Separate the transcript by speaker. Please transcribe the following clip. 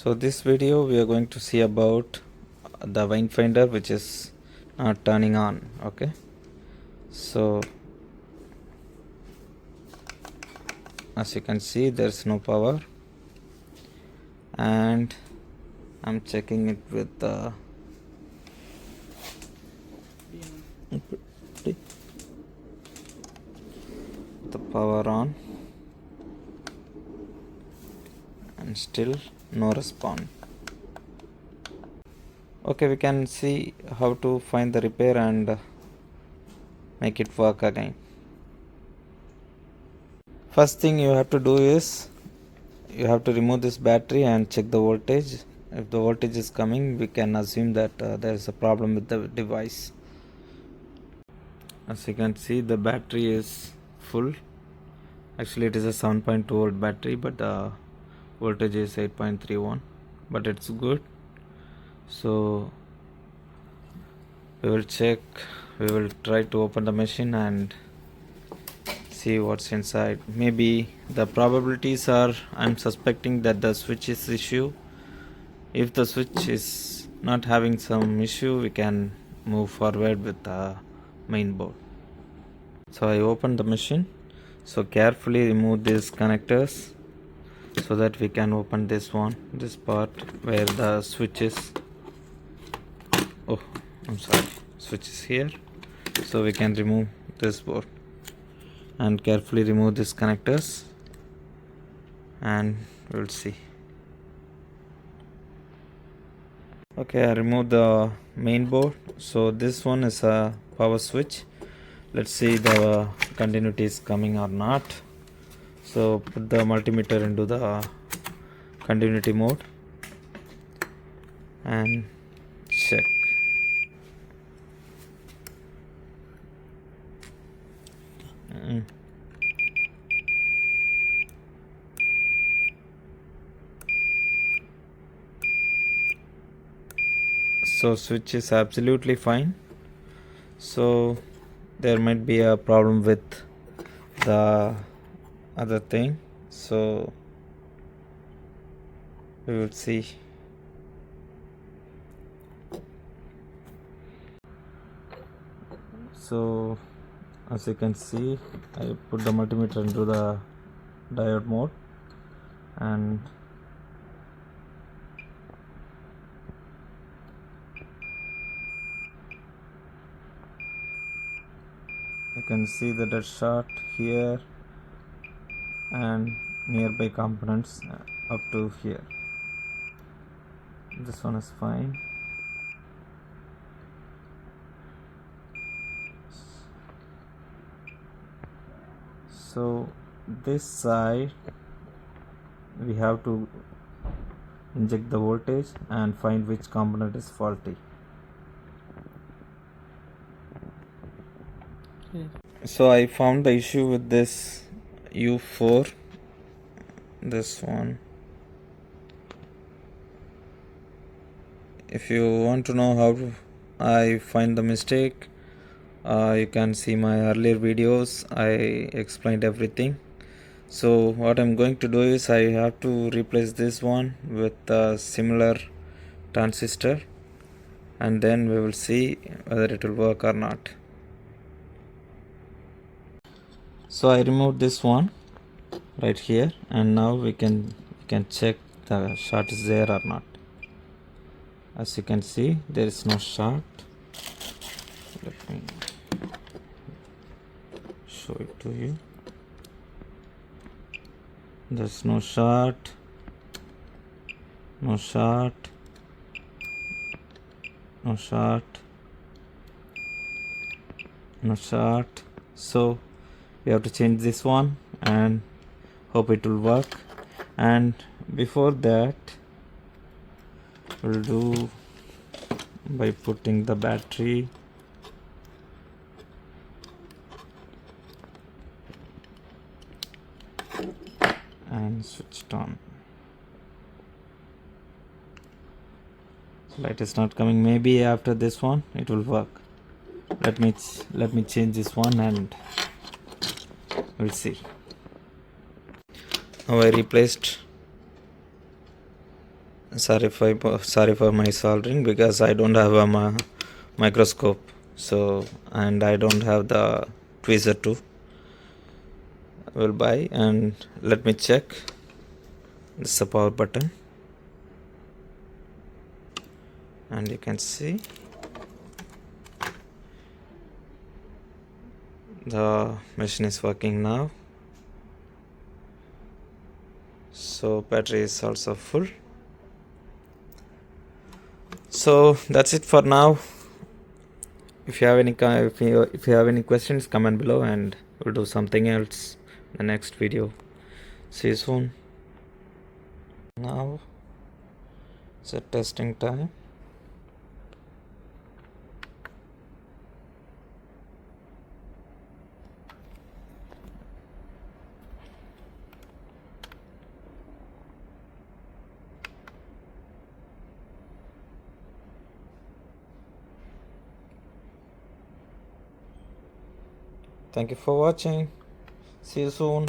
Speaker 1: So this video we are going to see about the wine finder which is not turning on. Okay, so as you can see there's no power, and I'm checking it with the power on, and still no response. Okay, we can see how to find the repair and make it work again. First thing you have to do is you have to remove this battery and check the voltage. If the voltage is coming, we can assume that there is a problem with the device. As you can see, the battery is full. Actually it is a 7.2 volt battery, but the voltage is 8.31, but it's good. So we will try to open the machine and see what's inside. Maybe the probabilities are, I'm suspecting that the switch is issue. If the switch is not having some issue, we can move forward with the main board. So I opened the machine. So carefully remove these connectors so that we can open this part where the switch is. Oh, I'm sorry, switch is here. So we can remove this board and carefully remove these connectors, and we'll see. Okay, I removed the main board. So this one is a power switch. Let's see the continuity is coming or not. So put the multimeter into the continuity mode and check. So switch is absolutely fine. So there might be a problem with the other thing, so we will see. So as you can see, I put the multimeter into the diode mode, and you can see the dead shot here and nearby components up to here. This one is fine. So this side we have to inject the voltage and find which component is faulty. So I found the issue with this U4, this one. If you want to know how I find the mistake, you can see my earlier videos. I explained everything. So what I'm going to do is I have to replace this one with a similar transistor, and then we will see whether it will work or not. So I removed this one right here, and now we can check the short is there or not. As you can see, there is no short. Let me show it to you. There's no short, no short, no short, no short. So we have to change this one and hope it will work. And before that, we'll do by putting the battery and switch it on. Light is not coming. Maybe after this one it will work. Let me change this one and we'll see. Now I replaced sorry for my soldering, because I don't have a microscope, so, and I don't have the tweezer too. I will buy, and let me check. This is the power button, and you can see the machine is working now. So battery is also full. So that's it for now. If you have any if you have any questions, comment below, and we'll do something else in the next video. See you soon. Now it's a testing time. Thank you for watching. See you soon.